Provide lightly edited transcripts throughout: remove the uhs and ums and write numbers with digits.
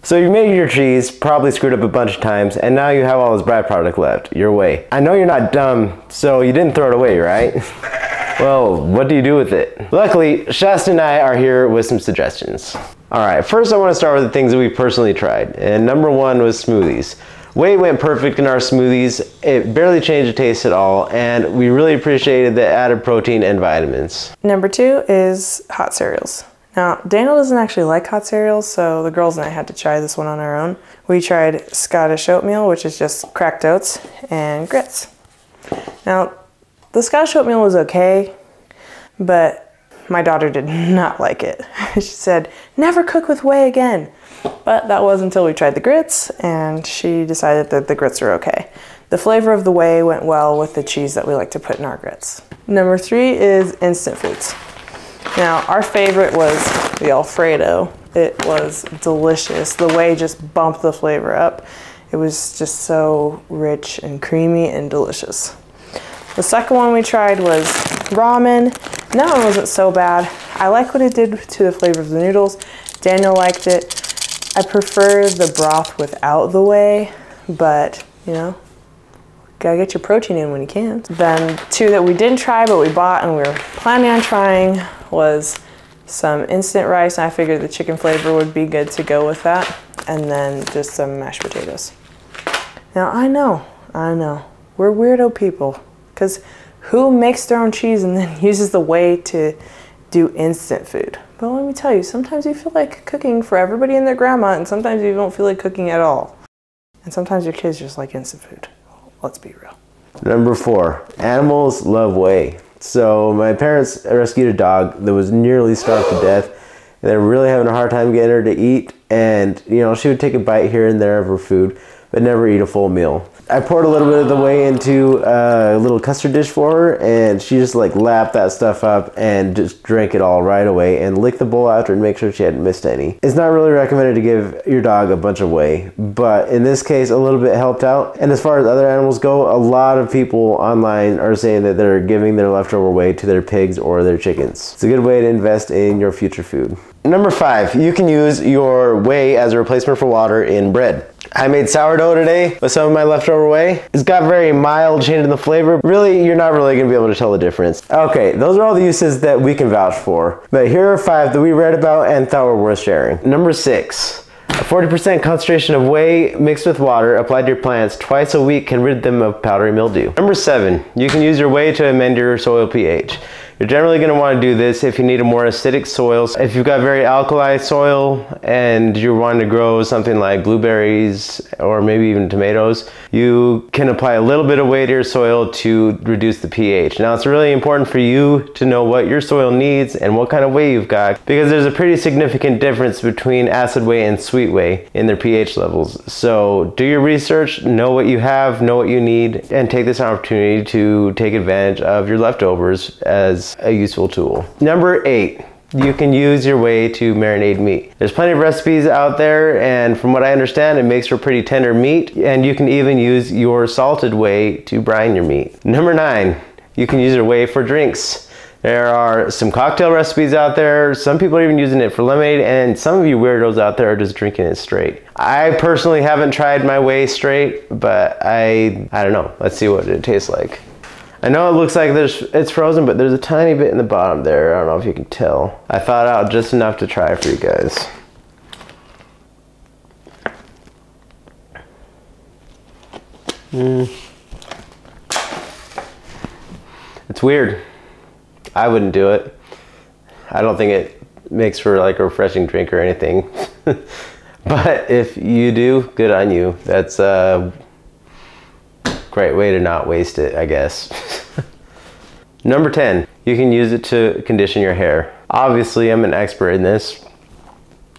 So you made your cheese, probably screwed up a bunch of times, and now you have all this byproduct left, your whey. I know you're not dumb, so you didn't throw it away, right? Well, what do you do with it? Luckily, Shasta and I are here with some suggestions. Alright, first I want to start with the things that we personally tried, and number one was smoothies. Whey went perfect in our smoothies. It barely changed the taste at all, and we really appreciated the added protein and vitamins. Number two is hot cereals. Now, Daniel doesn't actually like hot cereals, so the girls and I had to try this one on our own. We tried Scottish oatmeal, which is just cracked oats, and grits. Now, the Scottish oatmeal was okay, but my daughter did not like it. She said, never cook with whey again. But that was until we tried the grits, and she decided that the grits were okay. The flavor of the whey went well with the cheese that we like to put in our grits. Number three is instant foods. Now, our favorite was the Alfredo. It was delicious. The whey just bumped the flavor up. It was just so rich and creamy and delicious. The second one we tried was ramen. And that one wasn't so bad. I like what it did to the flavor of the noodles. Daniel liked it. I prefer the broth without the whey, but you know, gotta get your protein in when you can. Then two that we didn't try but we bought and we were planning on trying was some instant rice, and I figured the chicken flavor would be good to go with that, and then just some mashed potatoes. Now I know, we're weirdo people, because who makes their own cheese and then uses the whey to do instant food? But let me tell you, sometimes you feel like cooking for everybody and their grandma, and sometimes you don't feel like cooking at all. And sometimes your kids just like instant food. Let's be real. Number four, animals love whey. So my parents rescued a dog that was nearly starved to death. And they were really having a hard time getting her to eat. And you know, she would take a bite here and there of her food, but never eat a full meal. I poured a little bit of the whey into a little custard dish for her, and she just like lapped that stuff up and just drank it all right away and licked the bowl after and make sure she hadn't missed any. It's not really recommended to give your dog a bunch of whey, but in this case a little bit helped out. And as far as other animals go, a lot of people online are saying that they're giving their leftover whey to their pigs or their chickens. It's a good way to invest in your future food. Number five, you can use your whey as a replacement for water in bread. I made sourdough today with some of my leftover whey. It's got very mild change in the flavor. Really, you're not really gonna be able to tell the difference. Okay, those are all the uses that we can vouch for. But here are five that we read about and thought were worth sharing. Number six, a 40% concentration of whey mixed with water applied to your plants twice a week can rid them of powdery mildew. Number seven, you can use your whey to amend your soil pH. You're generally going to want to do this if you need a more acidic soil. If you've got very alkali soil and you're wanting to grow something like blueberries or maybe even tomatoes, you can apply a little bit of whey to your soil to reduce the pH. Now it's really important for you to know what your soil needs and what kind of whey you've got, because there's a pretty significant difference between acid whey and sweet whey in their pH levels. So do your research, know what you have, know what you need, and take this opportunity to take advantage of your leftovers as a useful tool. Number eight, you can use your whey to marinate meat. There's plenty of recipes out there, and from what I understand, it makes for pretty tender meat, and you can even use your salted whey to brine your meat. Number nine, you can use your whey for drinks. There are some cocktail recipes out there. Some people are even using it for lemonade, and some of you weirdos out there are just drinking it straight. I personally haven't tried my whey straight, but I don't know. Let's see what it tastes like. I know it looks like it's frozen, but there's a tiny bit in the bottom there. I don't know if you can tell. I thawed out just enough to try for you guys. It's weird. I wouldn't do it. I don't think it makes for like a refreshing drink or anything. But if you do, good on you. That's a great way to not waste it, I guess. Number 10, you can use it to condition your hair. Obviously, I'm an expert in this.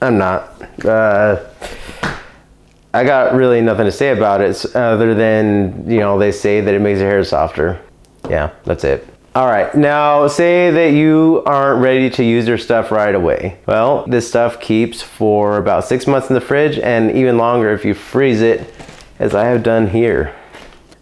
I'm not. I got really nothing to say about it other than, you know, they say that it makes your hair softer. Yeah, that's it. All right, now say that you aren't ready to use your stuff right away. Well, this stuff keeps for about 6 months in the fridge, and even longer if you freeze it, as I have done here.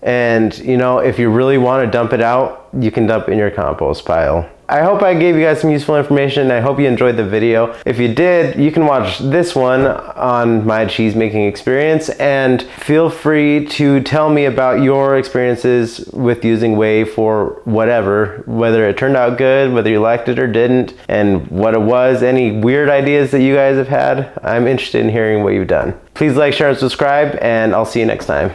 And you know, if you really want to dump it out, you can dump it in your compost pile. I hope I gave you guys some useful information. I hope you enjoyed the video. If you did, you can watch this one on my cheese making experience, and feel free to tell me about your experiences with using whey for whatever, whether it turned out good, whether you liked it or didn't, and what it was, any weird ideas that you guys have had. I'm interested in hearing what you've done. Please like, share, and subscribe, and I'll see you next time.